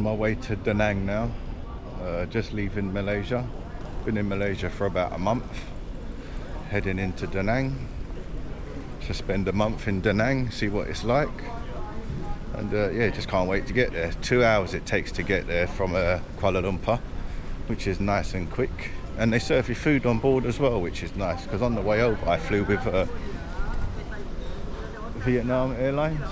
on my way to Da Nang now, just leaving Malaysia. Been in Malaysia for about a month, heading into Da Nang to spend a month in Da Nang, see what it's like. And yeah, just can't wait to get there. 2 hours it takes to get there from Kuala Lumpur, which is nice and quick. And they serve you food on board as well, which is nice, because on the way over I flew with Vietnam Airlines.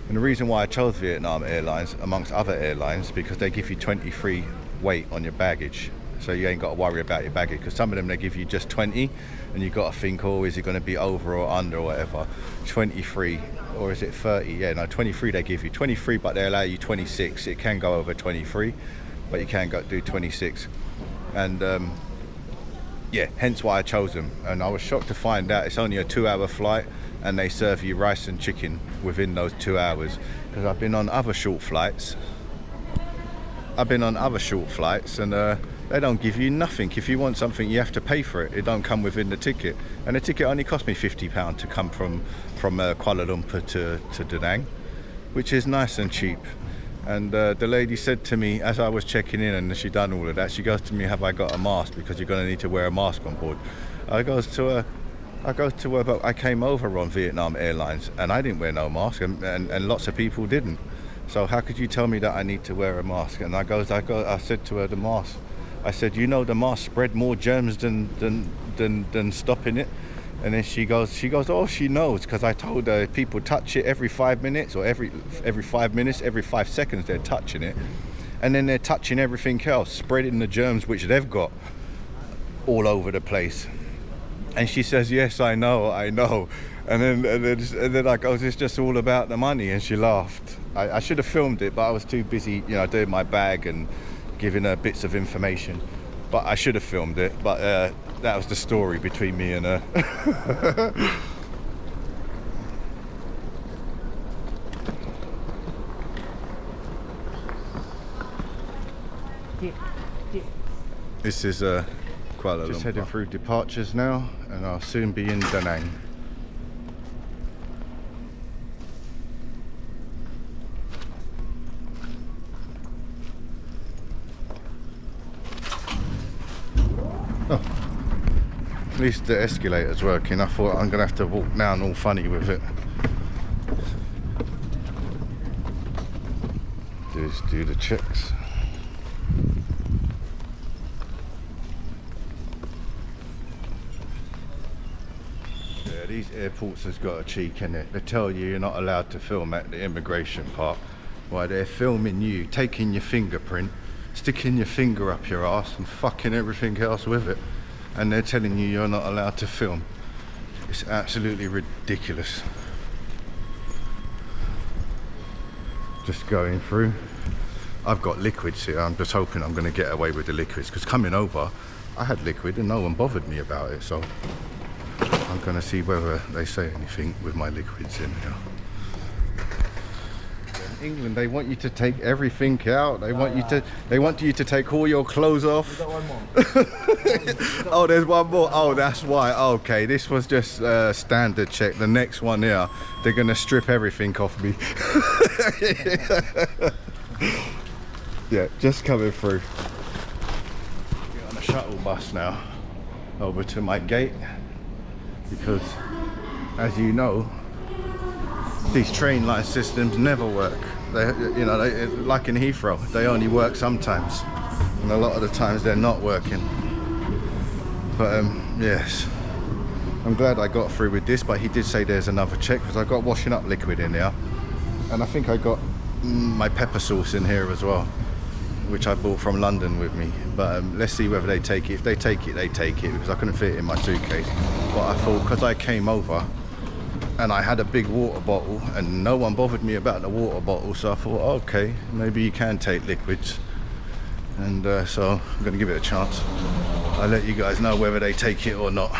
And the reason why I chose Vietnam Airlines amongst other airlines, because they give you 20 weight on your baggage, so you ain't got to worry about your baggage, because some of them they give you just 20 and you got to think, oh, is it going to be over or under or whatever. 23, or is it 30? Yeah, no, 23 they give you 23, but they allow you 26. It can go over 23, but you can go do 26. And yeah, hence why I chose them. And I was shocked to find out it's only a 2-hour flight and they serve you rice and chicken within those 2 hours, because I've been on other short flights and they don't give you nothing. If you want something, you have to pay for it. It don't come within the ticket, and the ticket only cost me £50 to come from Kuala Lumpur to Da Nang, which is nice and cheap. And the lady said to me as I was checking in, and she done all of that, she goes to me, have I got a mask, because you're going to need to wear a mask on board. I go to her, but I came over on Vietnam Airlines and I didn't wear no mask, and lots of people didn't. So how could you tell me that I need to wear a mask? And I said to her, the mask, I said, you know, the mask spread more germs than stopping it. And then she goes, oh, she knows, because I told her people touch it every 5 minutes, or every 5 minutes, every 5 seconds they're touching it, and then they're touching everything else, spreading the germs which they've got all over the place. And she says, yes, I know. And then I go, it's just all about the money. And she laughed. I should have filmed it, but I was too busy, you know, doing my bag and giving her bits of information. But I should have filmed it. But that was the story between me and her. This is Kuala Lumpur. Just heading through departures now, and I'll soon be in Da Nang. Oh, at least the escalator's working. I thought I'm gonna have to walk down all funny with it. Just do the checks. Yeah, these airports has got a cheek in it. They tell you you're not allowed to film at the immigration part. Why, they're filming you, taking your fingerprint, sticking your finger up your ass and fucking everything else with it, and they're telling you you're not allowed to film. It's absolutely ridiculous. Just going through. I've got liquids here. I'm just hoping I'm going to get away with the liquids, because coming over I had liquid and no one bothered me about it, so I'm going to see whether they say anything with my liquids in here. England, they want you to take everything out. They want you to take all your clothes off. One more. Oh, there's one more. Oh, that's why. Okay, this was just standard check. The next one here, they're gonna strip everything off me. Yeah, just coming through. Get on a shuttle bus now over to my gate, because as you know, these train line systems never work. They, you know, like in Heathrow, they only work sometimes, and a lot of the times they're not working. But yes, I'm glad I got through with this. But he did say there's another check, because I got washing up liquid in there, and I think I got my pepper sauce in here as well, which I bought from London with me. But let's see whether they take it. If they take it, they take it, because I couldn't fit it in my suitcase. But I thought, because I came over and I had a big water bottle and no one bothered me about the water bottle, so I thought, okay, maybe you can take liquids. And so I'm going to give it a chance. I'll let you guys know whether they take it or not.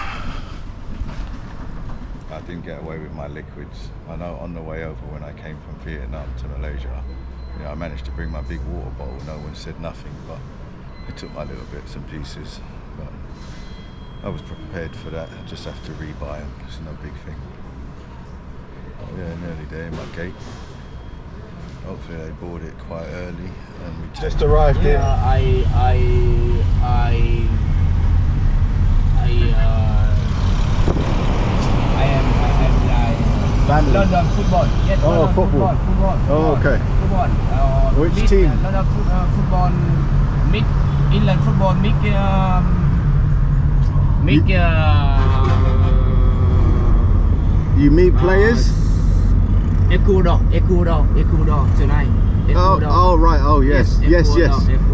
I didn't get away with my liquids. I know on the way over, when I came from Vietnam to Malaysia, you know, I managed to bring my big water bottle. No one said nothing, but I took my little bits and pieces. But I was prepared for that. I just have to rebuy them. It's no big thing. Yeah, nearly there in my gate. Hopefully they board it quite early. And we just arrived in. I am Family. London football. Yes, Oh, London football. Oh, okay. Football. Which mix, team? London football. Mix England football. Mix. You meet players? Ecuador tonight. Ecuador. Oh, right. Oh, yes. Yes.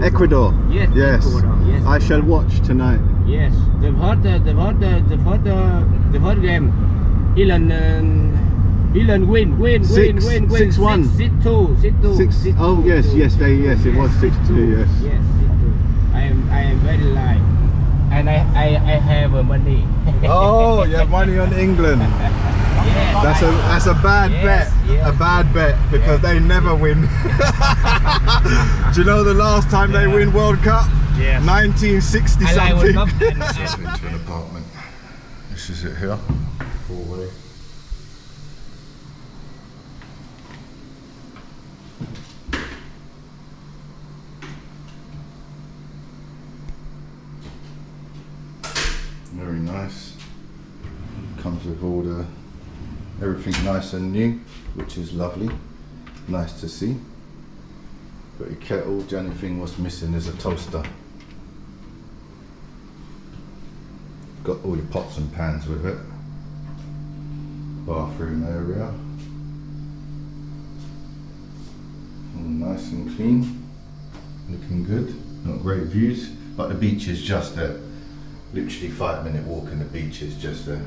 Ecuador. Yes. Ecuador. Yes. I shall watch tonight. Yes. The first game. England win. 6-1. 6-2. Oh, yes. It was 6-2. Yes. Yes. 6-2. I am very live, and I have money. Oh, you have money on England. Yes. That's a bad bet. Yes. A bad bet because they never win. Do you know the last time they win World Cup? Yes. 1960 something. Just into an apartment. This is it here. Hallway. Very nice. Comes with all everything nice and new, which is lovely. Nice to see. Got your kettle. The only thing what's missing is a toaster. Got all your pots and pans with it. Bathroom area. All nice and clean. Looking good. Not great views, but the beach is just there. Literally 5-minute walk and the beach is just there.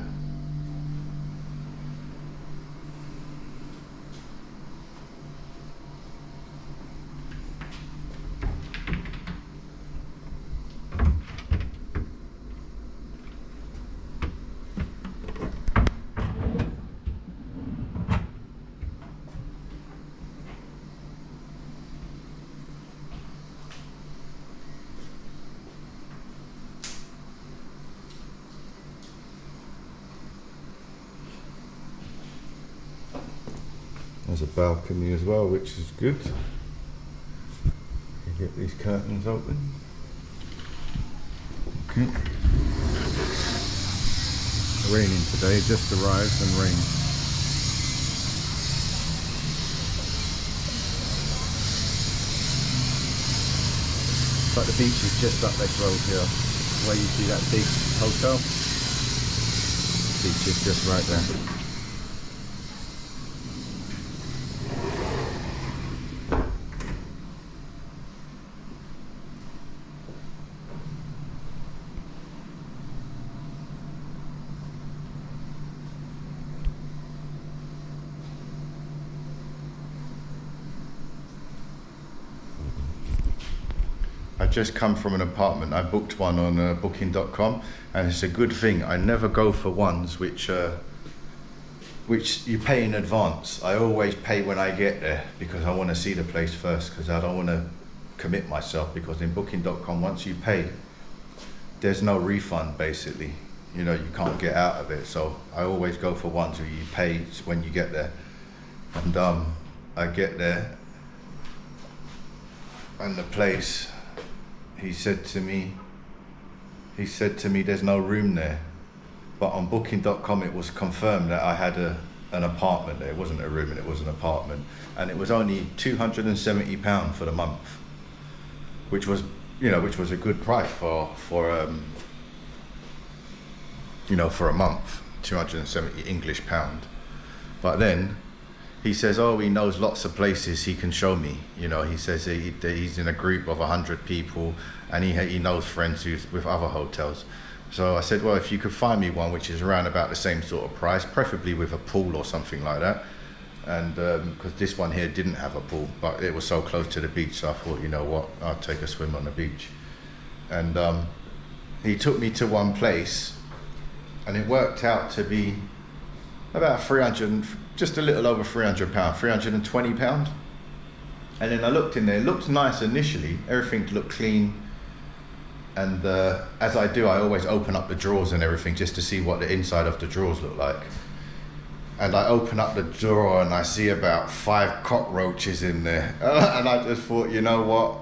There's a balcony as well, which is good. You get these curtains open. Okay. Raining today, just arrived and rained. But the beach is just up this road here, where you see that big hotel. The beach is just right there. I just come from an apartment. I booked one on booking.com, and it's a good thing. I never go for ones which you pay in advance. I always pay when I get there because I want to see the place first, because I don't want to commit myself, because in booking.com, once you pay, there's no refund basically. You know, you can't get out of it. So I always go for ones where you pay when you get there. And I get there, and the place, he said to me, there's no room there. But on booking.com it was confirmed that I had an apartment there. It wasn't a room, it was an apartment. And it was only £270 for the month, which was a good price for a month, 270 English pound. But then he says, oh, he knows lots of places he can show me. You know, he says he's in a group of 100 people, and he knows friends with other hotels. So I said, well, if you could find me one which is around about the same sort of price, preferably with a pool or something like that. And because this one here didn't have a pool, but it was so close to the beach, so I thought, you know what, I'll take a swim on the beach. And he took me to one place, and it worked out to be about 300, just a little over £300, £320. And then I looked in there, it looked nice initially, everything looked clean. And as I do, I always open up the drawers and everything just to see what the inside of the drawers look like. and I open up the drawer and I see about 5 cockroaches in there. And I just thought, you know what?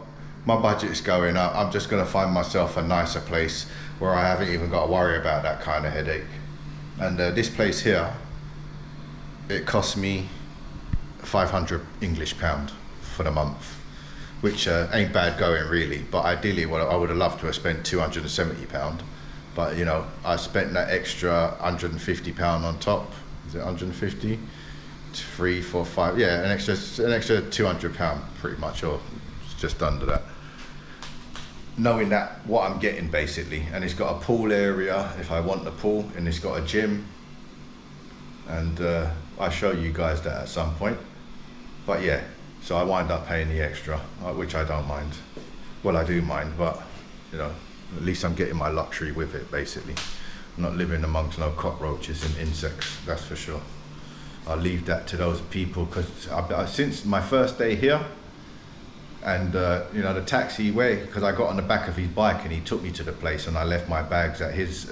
My budget's going up. I'm just going to find myself a nicer place where I haven't even got to worry about that kind of headache. And this place here, it cost me 500 English pound for the month, which ain't bad going really. But ideally, I would have loved to have spent 270 pound. But you know, I spent that extra 150 pound on top. Is it 150? 3, 4, 5. Yeah, an extra 200 pound, pretty much, or just under that. Knowing that what I'm getting basically, and it's got a pool area if I want the pool, and it's got a gym, and I'll show you guys that at some point. But yeah, so I wind up paying the extra, which I don't mind. Well, I do mind, but you know, at least I'm getting my luxury with it basically. I'm not living amongst no cockroaches and insects, that's for sure. I'll leave that to those people, because since my first day here, and you know, the taxiway, because I got on the back of his bike and he took me to the place, and I left my bags at his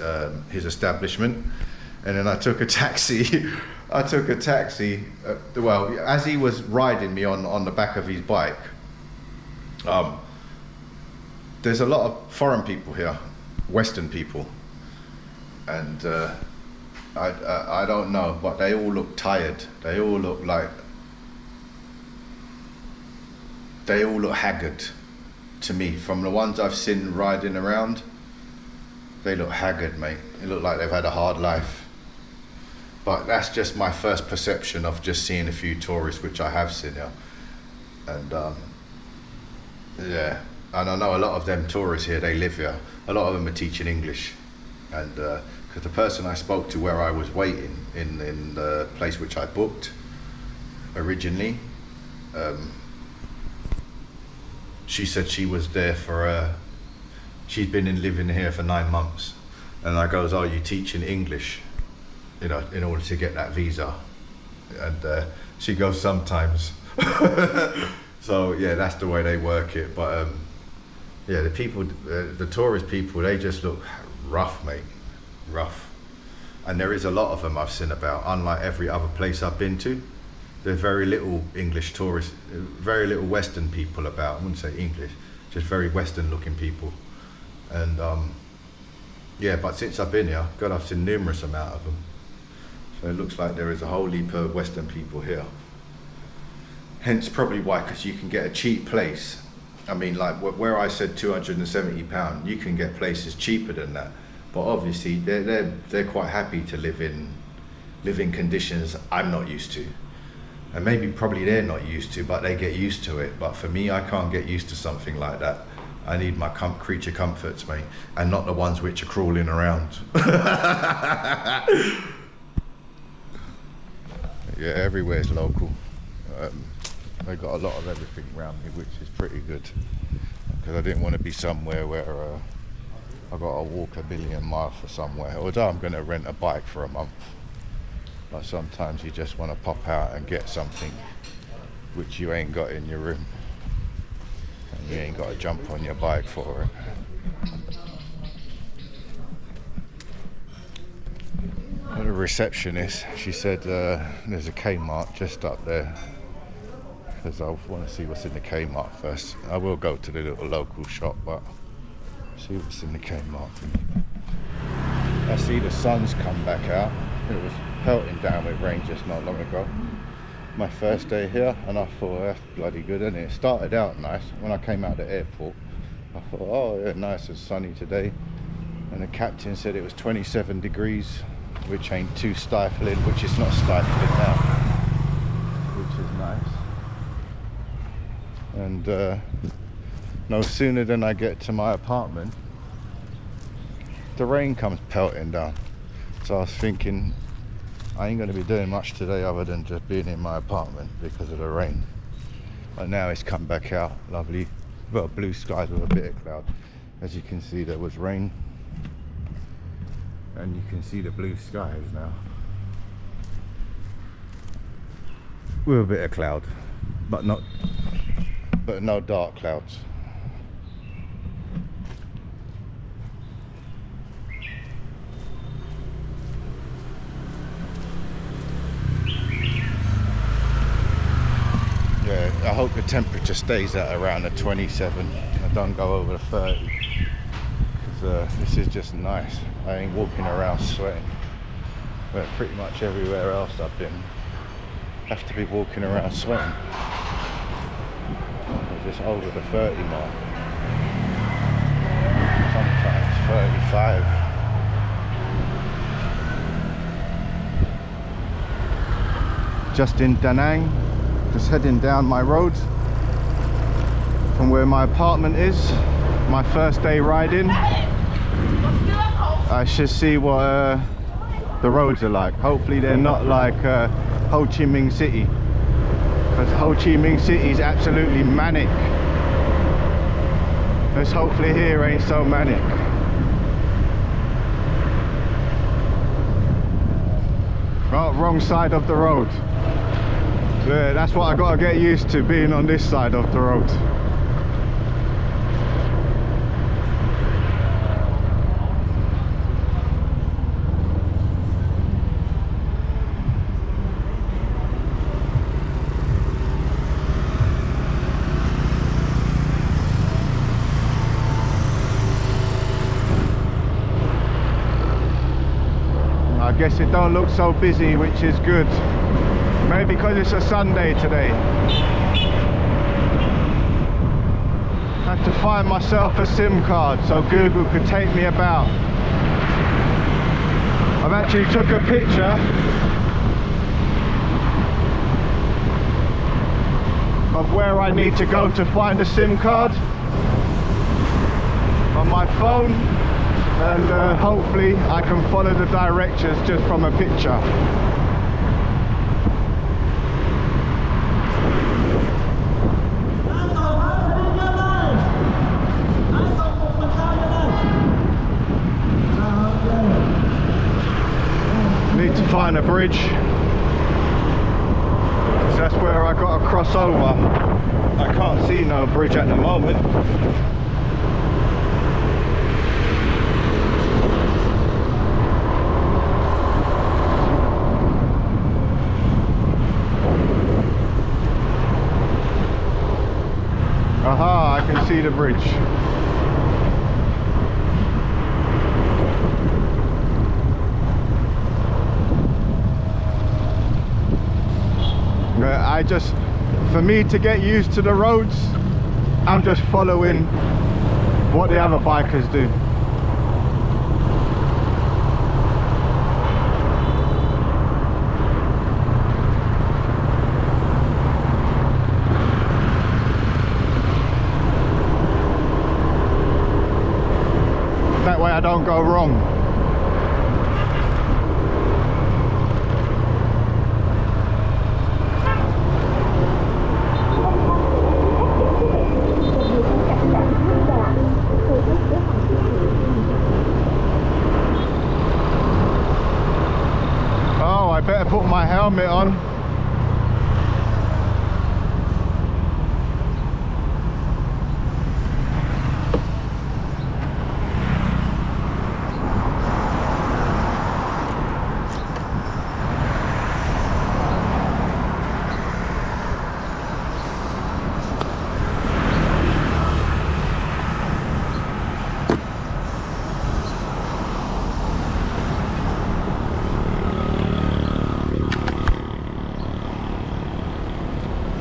establishment, and then I took a taxi. Well, as he was riding me on the back of his bike, there's a lot of foreign people here, Western people, and I don't know, but they all look tired. They all look haggard to me. From the ones I've seen riding around, they look haggard, mate. They look like they've had a hard life. But that's just my first perception of just seeing a few tourists, which I have seen here. And yeah, and I know a lot of them tourists here, they live here. A lot of them are teaching English. And because the person I spoke to where I was waiting in the place which I booked originally, she said she was there for she's been living here for 9 months. And I goes, oh, you teaching English, you know, in order to get that visa? And she goes, sometimes. So yeah, that's the way they work it. But yeah, the people, the tourist people, they just look rough, mate, rough. And there is a lot of them I've seen about. Unlike every other place I've been to, there's very little English tourists, very little Western people about. I wouldn't say English, just very Western looking people. And yeah, but since I've been here, God, I've seen numerous amount of them. So it looks like there is a whole heap of Western people here. Hence probably why, because you can get a cheap place. I mean, like where I said £270, you can get places cheaper than that. But obviously they're quite happy to live in conditions I'm not used to. And maybe probably they're not used to, but they get used to it. But for me, I can't get used to something like that. I need my creature comforts, mate, and not the ones which are crawling around. Yeah, everywhere's local. They got a lot of everything around me, which is pretty good. Because I didn't want to be somewhere where I got to walk 1,000,000 miles for somewhere. Although I'm going to rent a bike for a month. But sometimes you just want to pop out and get something which you ain't got in your room. And you ain't got to jump on your bike for it. Well, the receptionist, she said there's a Kmart just up there. Because I want to see what's in the Kmart first. I will go to the little local shop, but see what's in the Kmart. I see the sun's come back out. It was pelting down with rain just not long ago. My first day here, and I thought, that's bloody good, isn't it? It started out nice. When I came out of the airport, I thought, oh yeah, nice and sunny today. And the captain said it was 27 degrees, which ain't too stifling, which is not stifling now, which is nice. And no sooner than I get to my apartment, the rain comes pelting down. So I was thinking, I ain't going to be doing much today other than just being in my apartment because of the rain. But now it's come back out, lovely. Well, blue skies with a bit of cloud. As you can see, there was rain. And you can see the blue skies now. With a bit of cloud, but no dark clouds. I hope the temperature stays at around the 27. I don't go over the 30. This is just nice. I ain't walking around sweating. But pretty much everywhere else I've been, have to be walking around sweating. We're just over the 30 mark. Sometimes 35. Just in Da Nang, just heading down my road from where my apartment is. My first day riding. I should see what the roads are like. Hopefully they're not like Ho Chi Minh City, because Ho Chi Minh City is absolutely manic. Let's hopefully here ain't so manic. Oh, wrong side of the road. Yeah, that's what I gotta get used to, being on this side of the road. I guess it don't look so busy, which is good. Maybe because it's a Sunday today. I have to find myself a SIM card so Google could take me about. I've actually took a picture of where I need to go to find a SIM card on my phone. And hopefully I can follow the directions just from a picture. Need to find a bridge. So that's where I got to cross over. I can't see no bridge at the moment. Aha, I can see the bridge. For me to get used to the roads, I'm just following what the other bikers do. That way I don't go wrong. Oh, I better put my helmet on.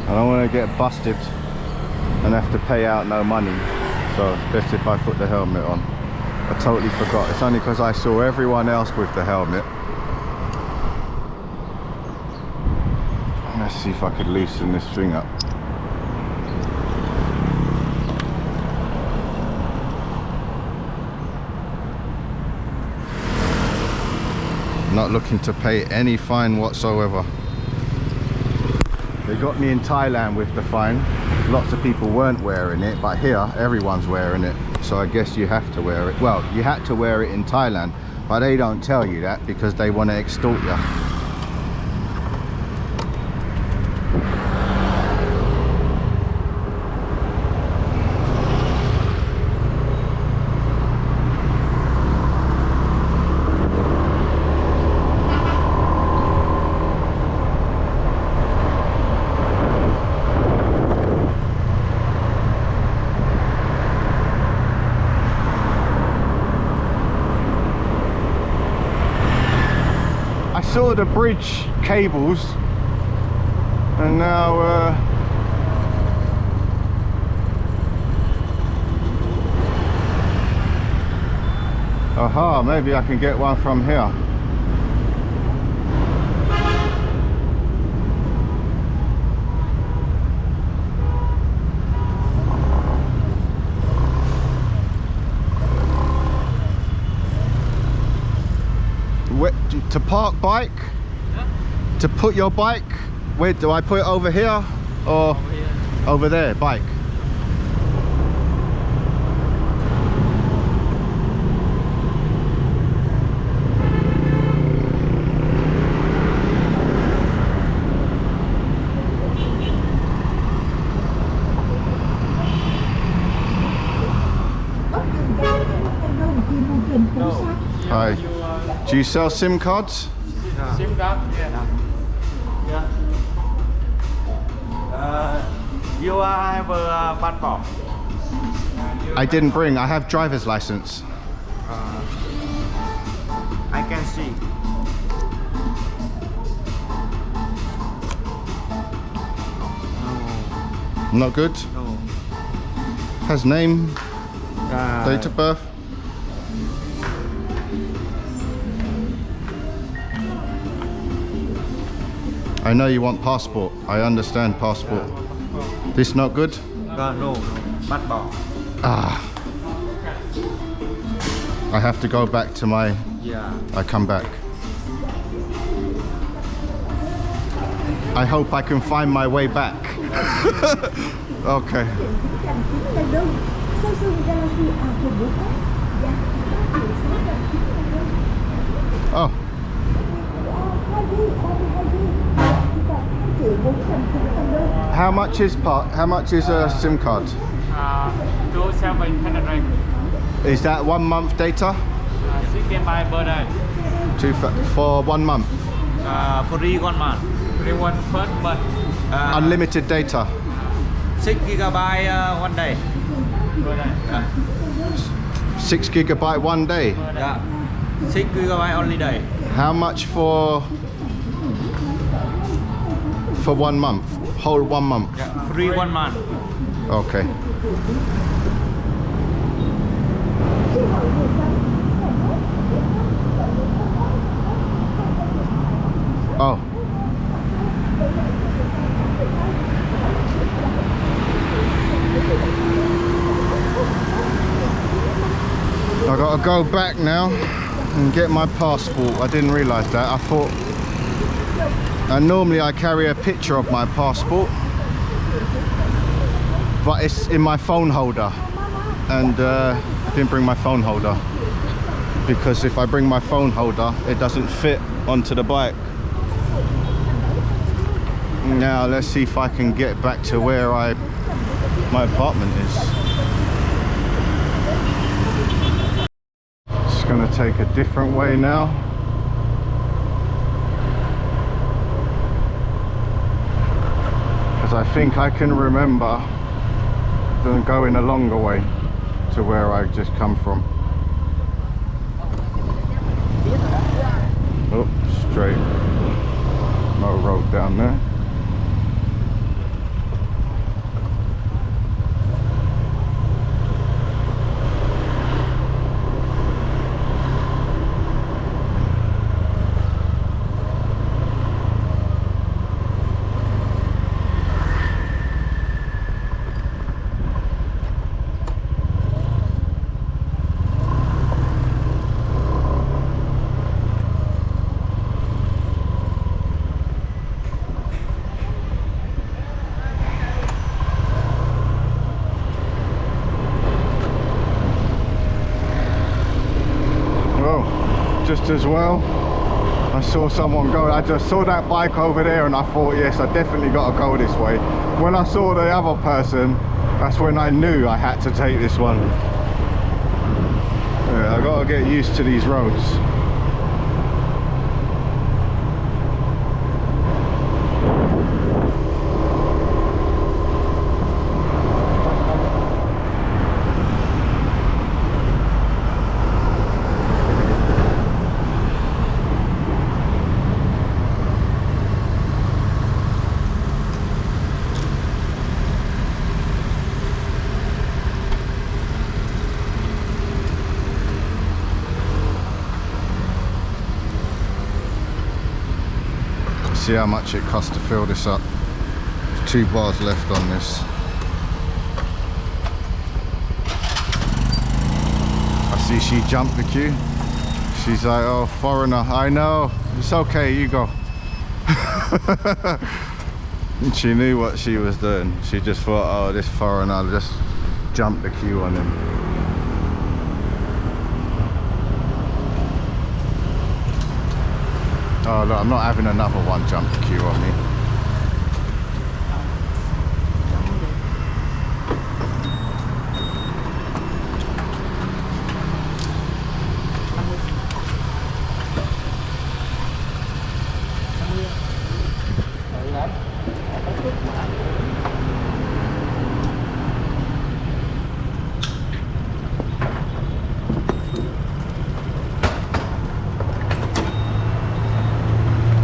I don't want to get busted and have to pay out no money, so it's best if I put the helmet on. I totally forgot. It's only because I saw everyone else with the helmet. Let's see if I could loosen this thing up. Not looking to pay any fine whatsoever. They got me in Thailand with the fine. Lots of people weren't wearing it, but here everyone's wearing it. So I guess you have to wear it. Well, you had to wear it in Thailand, but they don't tell you that because they want to extort you. put the bridge cables, and now aha, maybe I can get one from here. To park bike? Yeah. To put your bike, where do I put it, over here or over here? Over there, bike. Hi. Do you sell SIM cards? Yeah. SIM card? Yeah. You have a passport? I didn't bring. I have driver's license. I can see. No. Not good? No. Has name, date of birth? I know you want passport. I understand passport. This not good? No. Passport. Ah. I have to go back to my... Yeah. I come back. I hope I can find my way back. Okay. Oh. How much is a SIM card? 2,700. Is that 1 month data? 6 GB per day. For 1 month? Free 1 month. Free one first month. Unlimited data? 6 GB 1 day. Per day. 6 GB 1 day? Yeah. 6 GB only day. How much for 1 month? Whole 1 month? Yeah. Free 1 month. Okay. Oh. I gotta go back now and get my passport. I didn't realise that. I thought, and normally I carry a picture of my passport, but it's in my phone holder, and I didn't bring my phone holder because if I bring my phone holder it doesn't fit onto the bike. Now let's see if I can get back to where my apartment is. Just gonna take a different way now. Because I think I can remember going a longer way to where I just come from. Oh, straight. No road down there. Just as well, I saw someone go. I just saw that bike over there and I thought, yes, I definitely got to go this way. When I saw the other person, that's when I knew I had to take this one. Yeah, I got to get used to these roads. see how much it costs to fill this up. 2 bars left on this. I see she jumped the queue. She's like, oh, foreigner. I know, it's okay, you go. And she knew what she was doing. She just thought, oh, this foreigner, just jump the queue on him. Oh look, I'm not having another one jump the queue on me.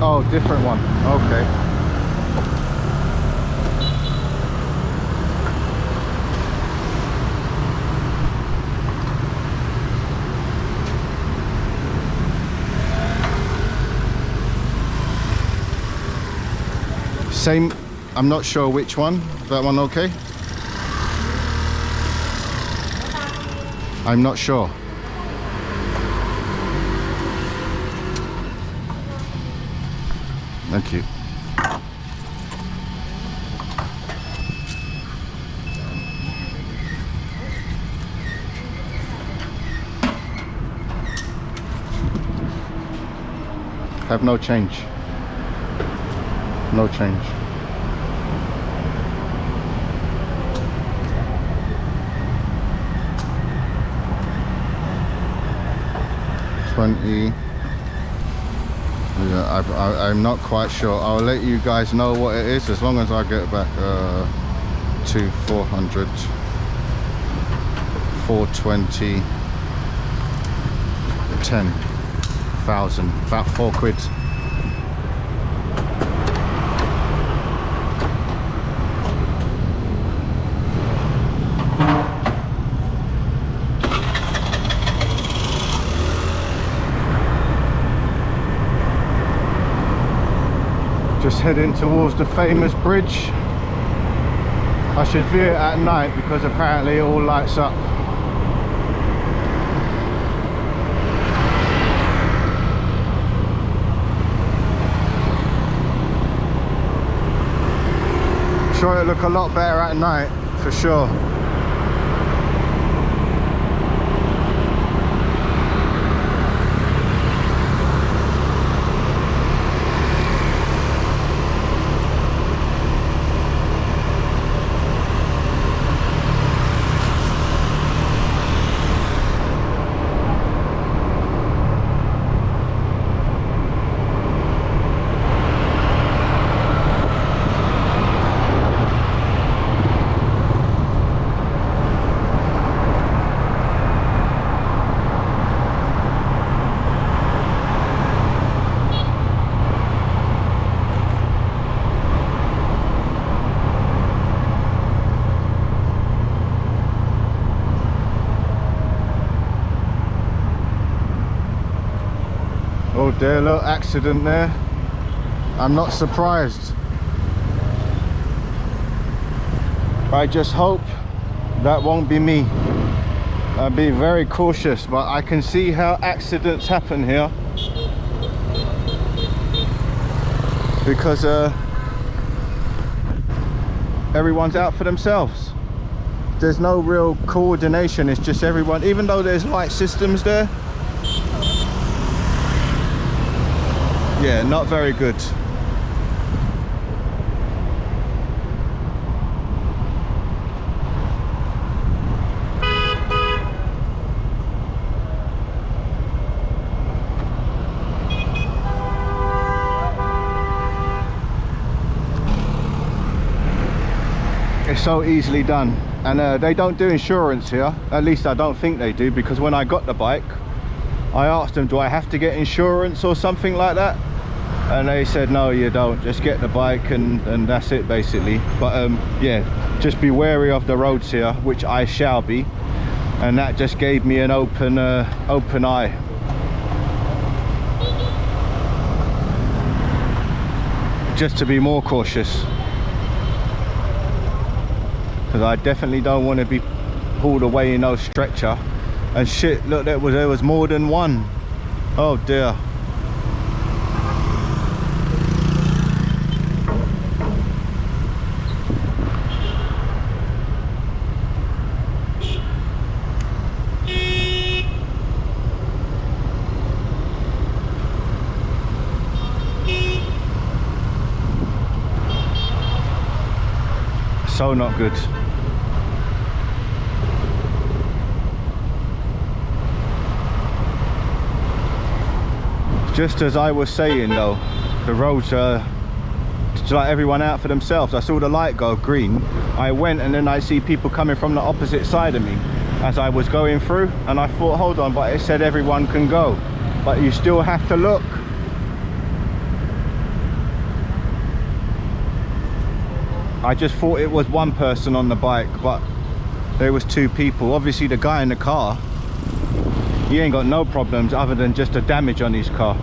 Oh, different one. Okay. Same, I'm not sure which one. That one okay? I'm not sure. Thank you. Have no change. No change. $20. Yeah, I'm not quite sure. I'll let you guys know what it is as long as I get back to 400, 420, 10,000, about 4 quid. Just heading towards the famous bridge. I should view it at night because apparently it all lights up. Sure, it'll look a lot better at night for sure. Oh dear, look, accident there. I'm not surprised. I just hope that won't be me. I'll be very cautious, but I can see how accidents happen here. Because everyone's out for themselves. There's no real coordination, it's just everyone, even though there's light systems there. Yeah, not very good. It's so easily done, and they don't do insurance here. At least I don't think they do, because when I got the bike I asked them, do I have to get insurance or something like that? And they said, no, you don't, just get the bike and that's it basically. But yeah, just be wary of the roads here, which I shall be. And that just gave me an open eye. just to be more cautious, because I definitely don't want to be pulled away in no stretcher. And shit, look, there was more than one. Oh dear. So not good. Just as I was saying though, the roads are to let everyone out for themselves. I saw the light go green. I went, and then I see people coming from the opposite side of me as I was going through, and I thought, hold on, but it said everyone can go, but you still have to look. I just thought it was one person on the bike, but there was two people. Obviously the guy in the car, he ain't got no problems other than just a damage on his car.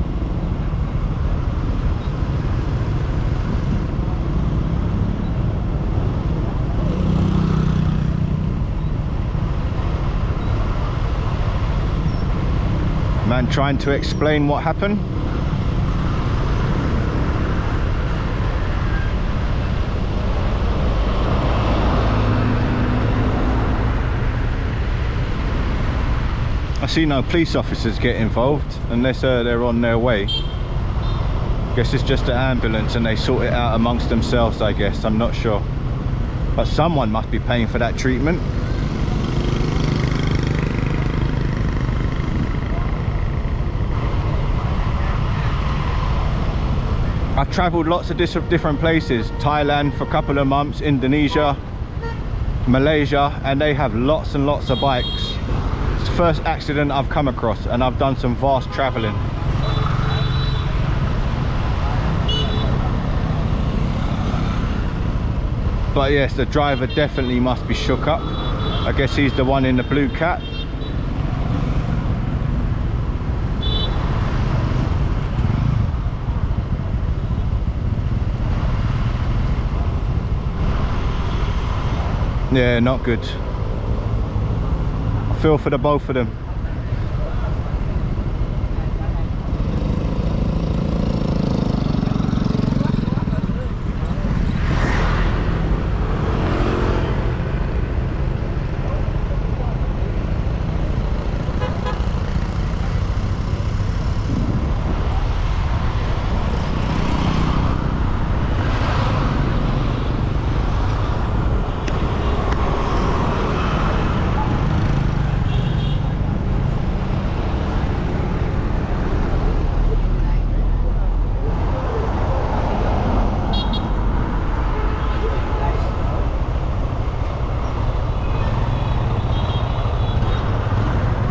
Man trying to explain what happened. I see no police officers get involved unless they're on their way. Guess it's just an ambulance and they sort it out amongst themselves, I guess. I'm not sure. But someone must be paying for that treatment. I've travelled lots of different places. Thailand for a couple of months, Indonesia, Malaysia, and they have lots and lots of bikes. It's the first accident I've come across, and I've done some vast travelling. But yes, the driver definitely must be shook up. I guess he's the one in the blue cap. Yeah, not good. I feel for the both of them.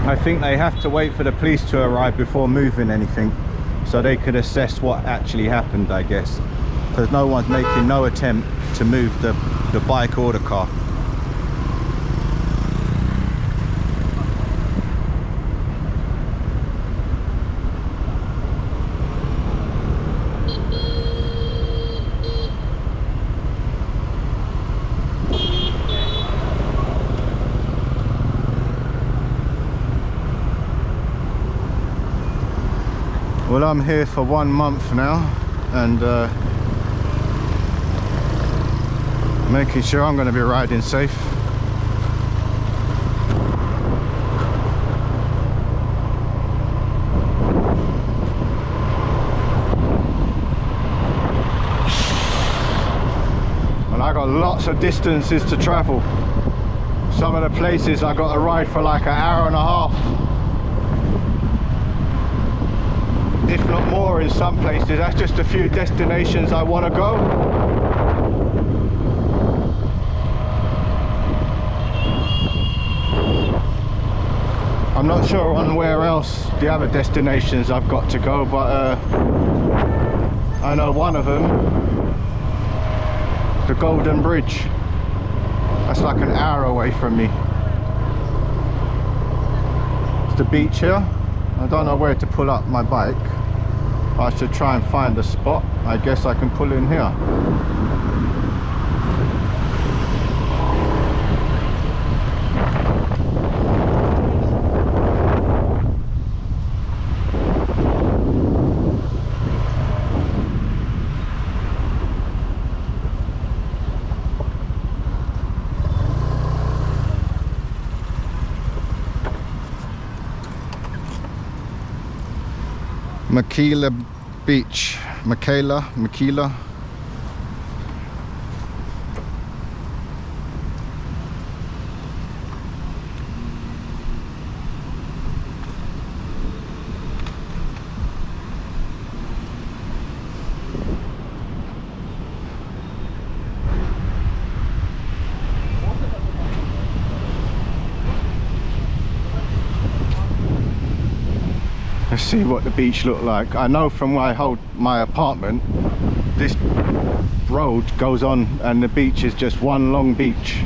I think they have to wait for the police to arrive before moving anything, so they could assess what actually happened, I guess, because no one's making no attempt to move the bike or the car. Well, I'm here for 1 month now, and making sure I'm going to be riding safe. And I got lots of distances to travel. Some of the places I got to ride for like an hour and a half. If not more in some places. That's just a few destinations I want to go. I'm not sure on where else the other destinations I've got to go, but I know one of them, the Golden Bridge. That's like an hour away from me. It's the beach here. I don't know where to pull up my bike. I should try and find a spot. I guess I can pull in here. Makila Beach, Makila. Let's see what the beach looked like. I know from my apartment, this road goes on and the beach is just one long beach.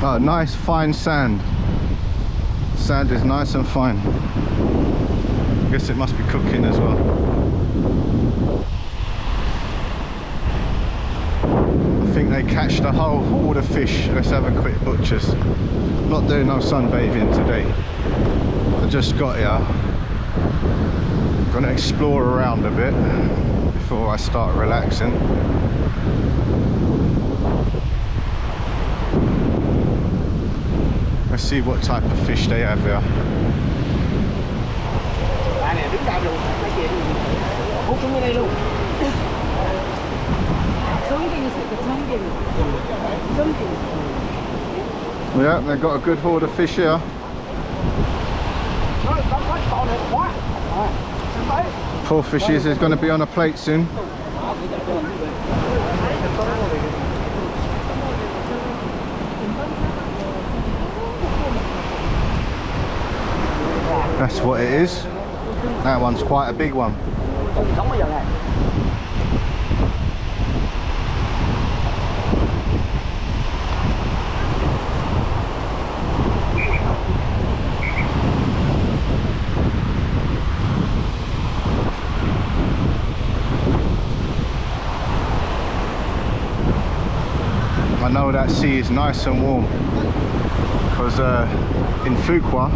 Oh, nice fine sand. Sand is nice and fine. I guess it must be cooking as well. I think they catch all the fish. Let's have a quick butcher's. Not doing no sunbathing today. I just got here. Gonna explore around a bit before I start relaxing. Let's see what type of fish they have here. Yeah, they've got a good hoard of fish here. Poor fishes is going to be on a plate soon. That's what it is. That one's quite a big one. I know that sea is nice and warm because in Fuqua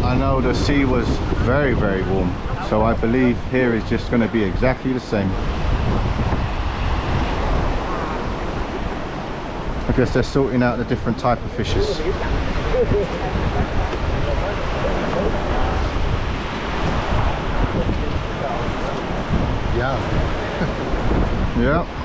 I know the sea was very, very warm, so I believe here is just going to be exactly the same. I guess they're sorting out the different type of fishes. Yeah. Yeah.